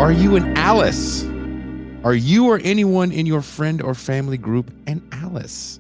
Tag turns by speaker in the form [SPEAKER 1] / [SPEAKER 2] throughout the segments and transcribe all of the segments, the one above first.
[SPEAKER 1] Are you an Alice? Are you or anyone in your friend or family group an Alice?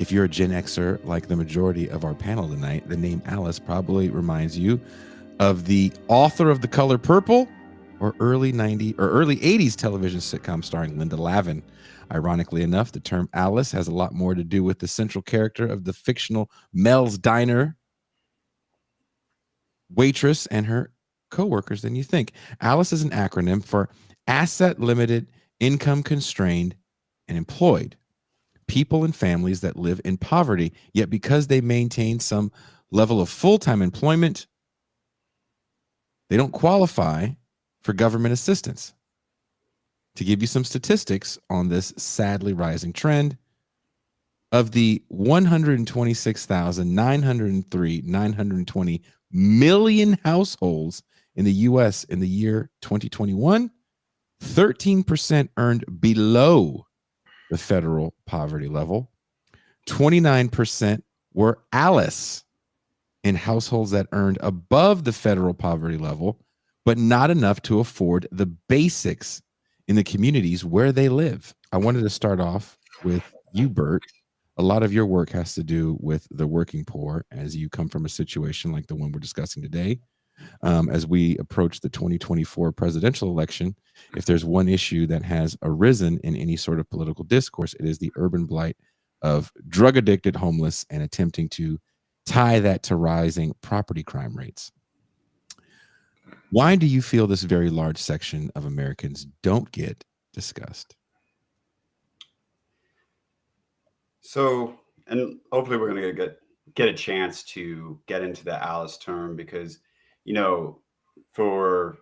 [SPEAKER 1] If you're a Gen Xer like the majority of our panel tonight, the name Alice probably reminds you of the author of The Color Purple or early 80s television sitcom starring Linda Lavin. Ironically enough, the term Alice has a lot more to do with the central character of the fictional Mel's Diner waitress and her co-workers than you think. Alice is an acronym for asset limited, income constrained, and employed. People and families that live in poverty, yet because they maintain some level of full-time employment, they don't qualify for government assistance. To give you some statistics on this sadly rising trend, of the 920 million households in the US in the year 2021, 13% earned below the federal poverty level. 29% were Alice in households that earned above the federal poverty level, but not enough to afford the basics in the communities where they live. I wanted to start off with you, Bert. A lot of your work has to do with the working poor as you come from a situation like the one we're discussing today. As we approach the 2024 presidential election, if there's one issue that has arisen in any sort of political discourse, it is the urban blight of drug addicted homeless and attempting to tie that to rising property crime rates. Why do you feel this very large section of Americans don't get discussed?
[SPEAKER 2] So, and hopefully we're going to get a chance to get into the Alice term because, you know, for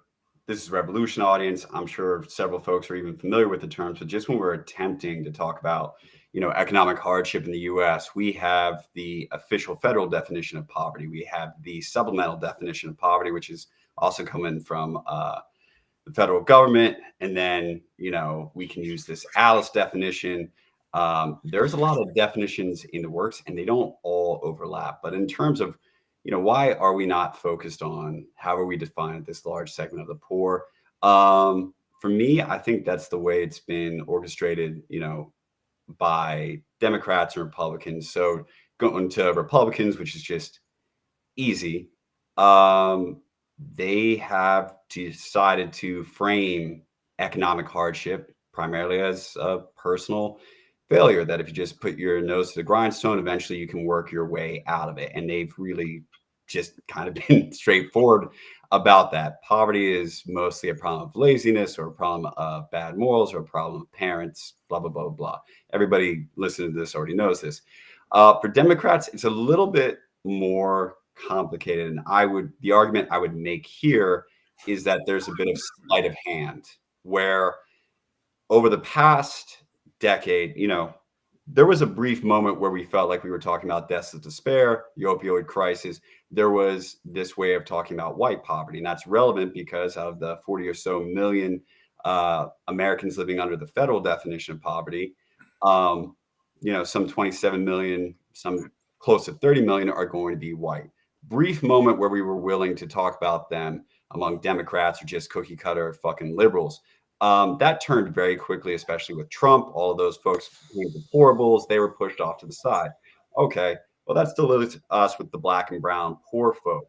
[SPEAKER 2] this is Revolution audience, I'm sure several folks are even familiar with the terms, but just when we're attempting to talk about, you know, economic hardship in the U.S., we have the official federal definition of poverty. We have the supplemental definition of poverty, which is also coming from the federal government. And then, you know, we can use this Alice definition. There's a lot of definitions in the works and they don't all overlap. But in terms of, you know, why are we not focused on how are we defined this large segment of the poor? For me, I think that's the way it's been orchestrated, you know, by Democrats and Republicans. So going to Republicans, which is just easy, they have decided to frame economic hardship primarily as a personal failure, that if you just put your nose to the grindstone, eventually you can work your way out of it. And they've really just kind of been straightforward about that. Poverty is mostly a problem of laziness or a problem of bad morals or a problem of parents, blah, blah, blah, blah. Everybody listening to this already knows this. For Democrats, it's a little bit more complicated. And the argument I would make here is that there's a bit of sleight of hand where over the past decade, you know, there was a brief moment where we felt like we were talking about deaths of despair, the opioid crisis. There was this way of talking about white poverty. And that's relevant because out of the 40 or so million Americans living under the federal definition of poverty, you know, some 27 million, some close to 30 million are going to be white. Brief moment where we were willing to talk about them among Democrats or just cookie cutter fucking liberals. That turned very quickly, especially with Trump. All of those folks being deplorables, they were pushed off to the side. Okay, well, that still leaves us with the black and brown poor folk.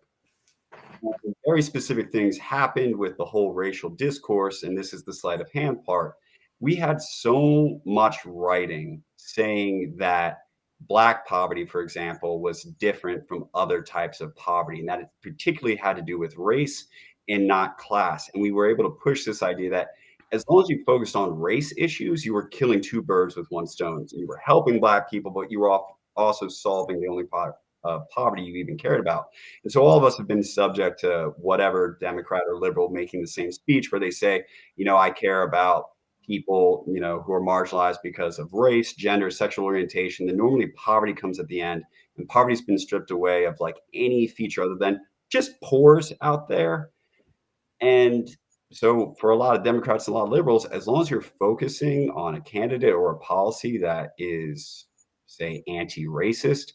[SPEAKER 2] Very specific things happened with the whole racial discourse, and this is the sleight of hand part. We had so much writing saying that Black poverty, for example, was different from other types of poverty, and that it particularly had to do with race and not class. And we were able to push this idea that as long as you focused on race issues, you were killing two birds with one stone. So you were helping Black people, but you were also solving the only poverty you even cared about. And so all of us have been subject to whatever Democrat or liberal making the same speech where they say, you know, I care about people, you know, who are marginalized because of race, gender, sexual orientation. Then normally poverty comes at the end, and poverty's been stripped away of like any feature other than just pores out there. And so for a lot of Democrats and a lot of liberals, as long as you're focusing on a candidate or a policy that is, say, anti-racist,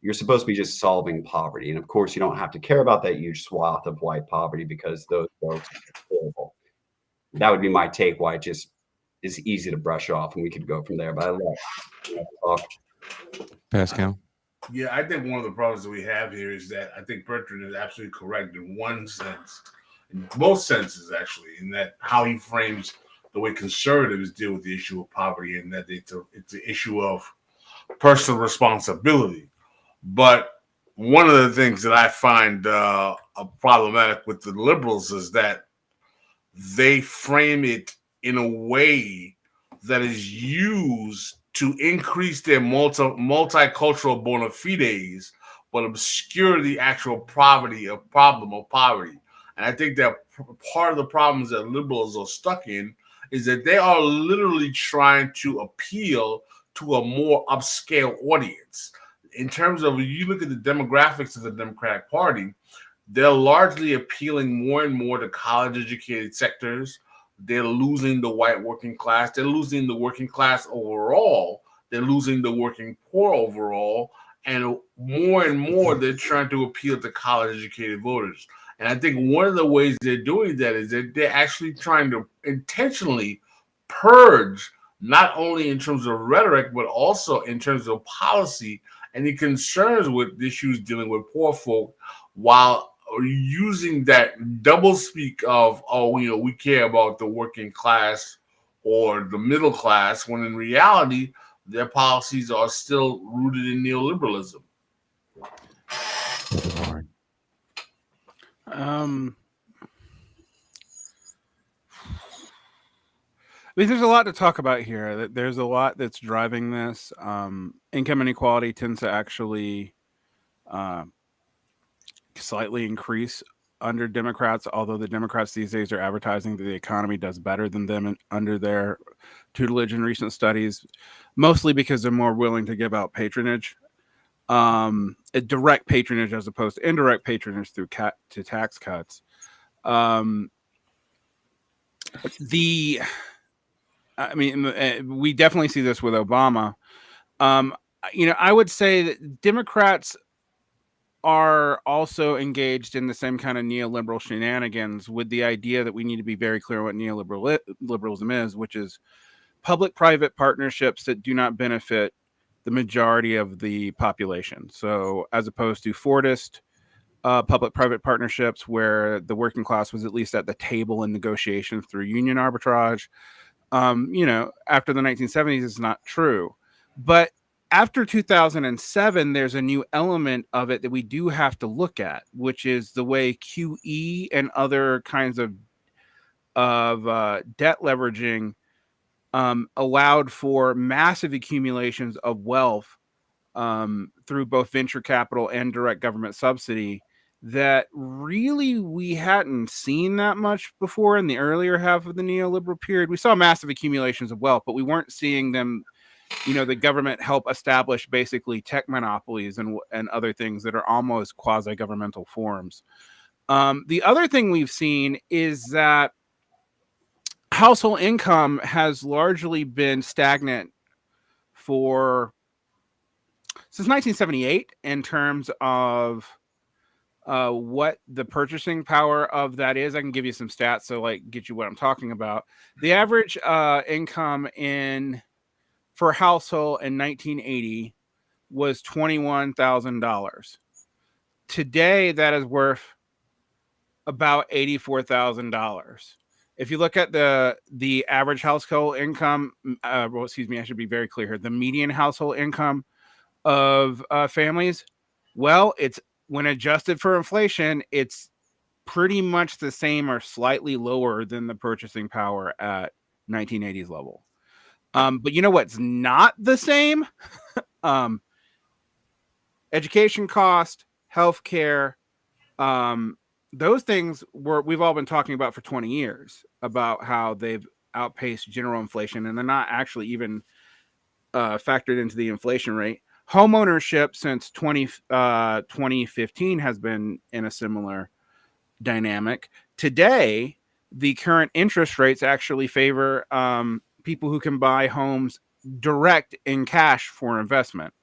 [SPEAKER 2] you're supposed to be just solving poverty. And of course, you don't have to care about that huge swath of white poverty because those folks are horrible. That would be my take why it just is easy to brush off, and we could go from there. But I love talk.
[SPEAKER 1] Pascal.
[SPEAKER 3] Yeah, I think one of the problems that we have here is that I think Bertrand is absolutely correct in one sense, in both senses actually, in that how he frames the way conservatives deal with the issue of poverty, and that it's an issue of personal responsibility. But one of the things that I find problematic with the liberals is that they frame it in a way that is used to increase their multicultural bona fides, but obscure the actual problem of poverty. And I think that part of the problems that liberals are stuck in is that they are literally trying to appeal to a more upscale audience. In terms of, you look at the demographics of the Democratic Party, they're largely appealing more and more to college-educated sectors. They're losing the white working class. They're losing the working class overall. They're losing the working poor overall. And more, they're trying to appeal to college-educated voters. And I think one of the ways they're doing that is that they're actually trying to intentionally purge, not only in terms of rhetoric, but also in terms of policy, any concerns with issues dealing with poor folk, while using that doublespeak of, oh, you know, we care about the working class or the middle class, when in reality, their policies are still rooted in neoliberalism.
[SPEAKER 4] I mean, there's a lot to talk about here. There's a lot that's driving this. Income inequality tends to actually slightly increase under Democrats, although the Democrats these days are advertising that the economy does better than them under their tutelage in recent studies, mostly because they're more willing to give out patronage, direct patronage as opposed to indirect patronage through tax cuts. I mean, we definitely see this with Obama. You know, I would say that Democrats are also engaged in the same kind of neoliberal shenanigans, with the idea that we need to be very clear what neoliberalism is, which is public-private partnerships that do not benefit the majority of the population. So as opposed to Fordist public-private partnerships where the working class was at least at the table in negotiations through union arbitrage, you know, after the 1970s, it's not true. But after 2007, there's a new element of it that we do have to look at, which is the way QE and other kinds of debt leveraging allowed for massive accumulations of wealth through both venture capital and direct government subsidy that really we hadn't seen that much before in the earlier half of the neoliberal period. We saw massive accumulations of wealth, but we weren't seeing them, you know, the government help establish basically tech monopolies and other things that are almost quasi-governmental forms. The other thing we've seen is that household income has largely been stagnant since 1978 in terms of what the purchasing power of that is. I can give you some stats so like get you what I'm talking about. The average income for a household in 1980 was $21,000. Today, that is worth about $84,000. If you look at the average household income, well, excuse me, I should be very clear here. The median household income of families, well, it's when adjusted for inflation, it's pretty much the same or slightly lower than the purchasing power at 1980s level. But you know what's not the same? Education cost, healthcare, those things we've all been talking about for 20 years about how they've outpaced general inflation, and they're not actually even factored into the inflation rate. Home ownership since 2015 has been in a similar dynamic. Today, the current interest rates actually favor people who can buy homes direct in cash for investment.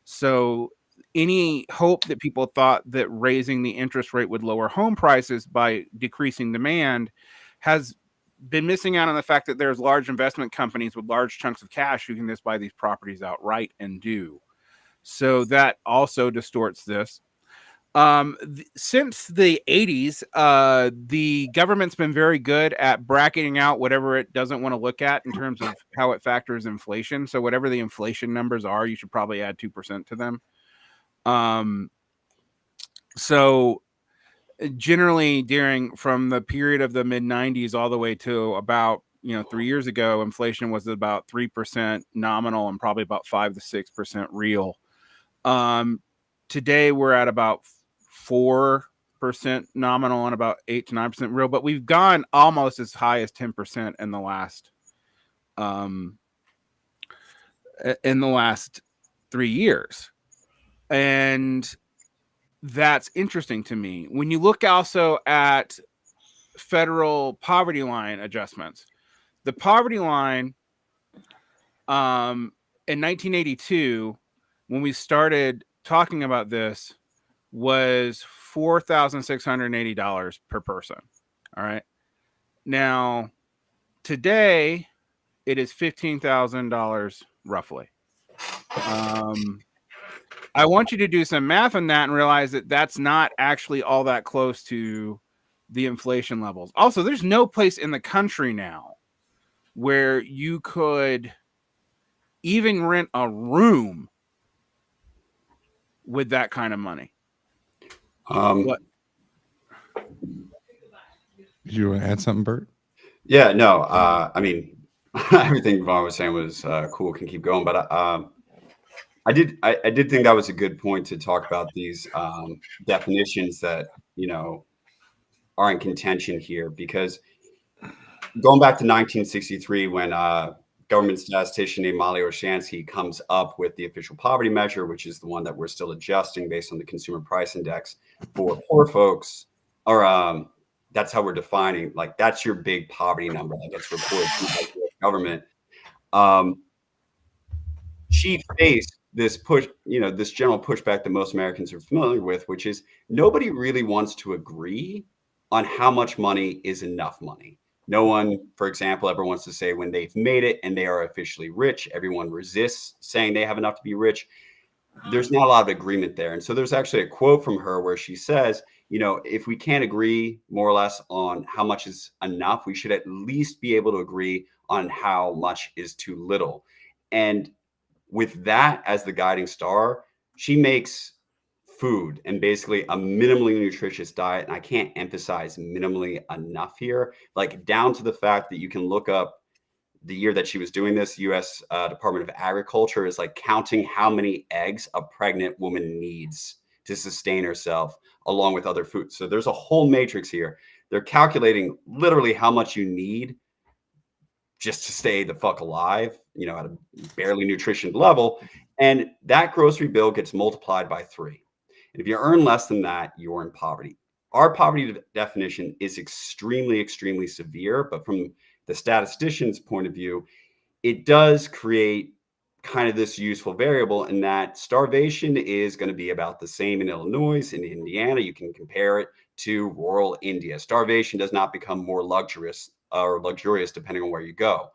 [SPEAKER 4] So any hope that people thought that raising the interest rate would lower home prices by decreasing demand has been missing out on the fact that there's large investment companies with large chunks of cash who can just buy these properties outright and do. So that also distorts this. Since the 80s, the government's been very good at bracketing out whatever it doesn't want to look at in terms of how it factors inflation. So whatever the inflation numbers are, you should probably add 2% to them. So generally from the period of the mid 90s all the way to about 3 years ago, inflation was about 3% nominal and probably about 5 to 6% real. Today we're at about 4% nominal and about 8 to 9% real, but we've gone almost as high as 10% in the last 3 years. And that's interesting to me. When you look also at federal poverty line adjustments, the poverty line in 1982, when we started talking about this, was $4,680 per person. All right. Now, today, it is $15,000 roughly. I want you to do some math on that and realize that that's not actually all that close to the inflation levels. Also, there's no place in the country now where you could even rent a room with that kind of money.
[SPEAKER 1] What? Did you want to add something, Bert?
[SPEAKER 2] Yeah, no. I mean, everything Vaughn was saying was cool. Can keep going, but I did think that was a good point to talk about these definitions that are in contention here, because going back to 1963, when government statistician named Molly Orshansky comes up with the official poverty measure, which is the one that we're still adjusting based on the consumer price index for poor folks, or that's how we're defining, like, that's your big poverty number that gets reported by the government. She faced this push, this general pushback that most Americans are familiar with, which is nobody really wants to agree on how much money is enough money. No one, for example, ever wants to say when they've made it and they are officially rich. Everyone resists saying they have enough to be rich. There's not a lot of agreement there. And so there's actually a quote from her where she says, if we can't agree more or less on how much is enough, we should at least be able to agree on how much is too little. And with that as the guiding star, she makes food and basically a minimally nutritious diet. And I can't emphasize minimally enough here, like down to the fact that you can look up the year that she was doing this. U.S. Department of Agriculture is like counting how many eggs a pregnant woman needs to sustain herself along with other foods. So there's a whole matrix here. They're calculating literally how much you need just to stay the fuck alive, at a barely nutrition level. And that grocery bill gets multiplied by 3. And if you earn less than that, you're in poverty. Our poverty definition is extremely, extremely severe, but from the statistician's point of view, it does create kind of this useful variable in that starvation is going to be about the same in Illinois, in Indiana. You can compare it to rural India. Starvation does not become more luxurious depending on where you go.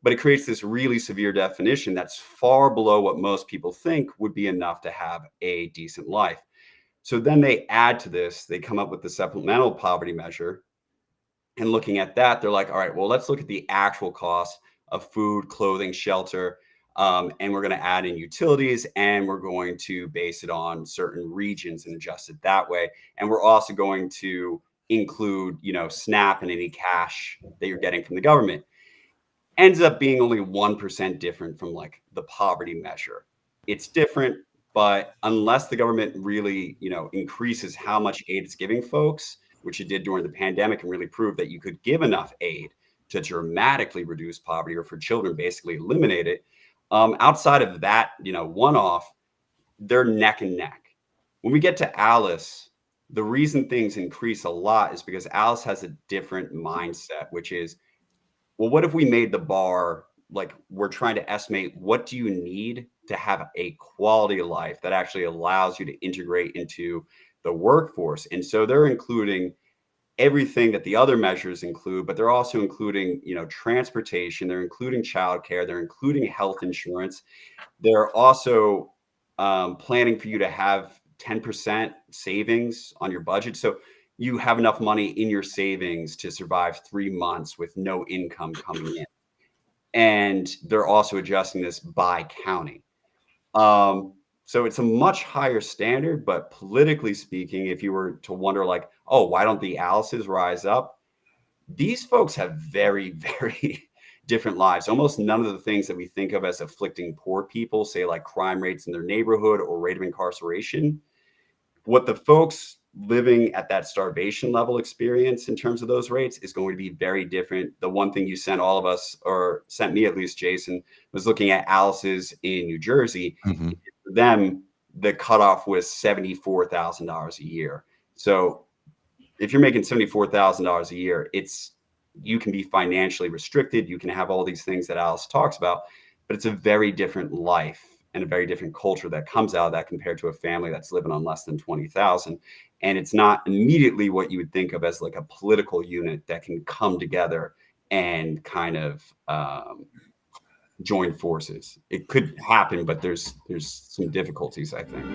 [SPEAKER 2] But it creates this really severe definition that's far below what most people think would be enough to have a decent life. So then they add to this, they come up with the supplemental poverty measure. And looking at that, they're like, all right, well, let's look at the actual cost of food, clothing, shelter. And we're going to add in utilities, and we're going to base it on certain regions and adjust it that way. And we're also going to include, SNAP and any cash that you're getting from the government. Ends up being only 1% different from like the poverty measure. It's different, but unless the government really, increases how much aid it's giving folks, which it did during the pandemic, and really proved that you could give enough aid to dramatically reduce poverty, or for children, basically eliminate it. Outside of that, one-off, they're neck and neck. When we get to A.L.I.C.E, the reason things increase a lot is because A.L.I.C.E has a different mindset, which is, well, what if we made the bar like we're trying to estimate what do you need to have a quality of life that actually allows you to integrate into the workforce. And so they're including everything that the other measures include, but they're also including, you know, transportation, they're including childcare, they're including health insurance. They're also planning for you to have 10% savings on your budget. So you have enough money in your savings to survive 3 months with no income coming in. And they're also adjusting this by county. So it's a much higher standard, but politically speaking, if you were to wonder like, oh, why don't the Alice's rise up? These folks have very, very different lives. Almost none of the things that we think of as afflicting poor people, say like crime rates in their neighborhood or rate of incarceration, what the folks living at that starvation level experience in terms of those rates is going to be very different. The one thing you sent all of us, or sent me at least, Jason, was looking at Alice's in New Jersey.
[SPEAKER 1] Mm-hmm.
[SPEAKER 2] For them, the cutoff was $74,000 a year. So if you're making $74,000 a year, you can be financially restricted. You can have all these things that Alice talks about, but it's a very different life and a very different culture that comes out of that compared to a family that's living on less than 20,000. And it's not immediately what you would think of as like a political unit that can come together and kind of join forces. It could happen, but there's some difficulties, I think.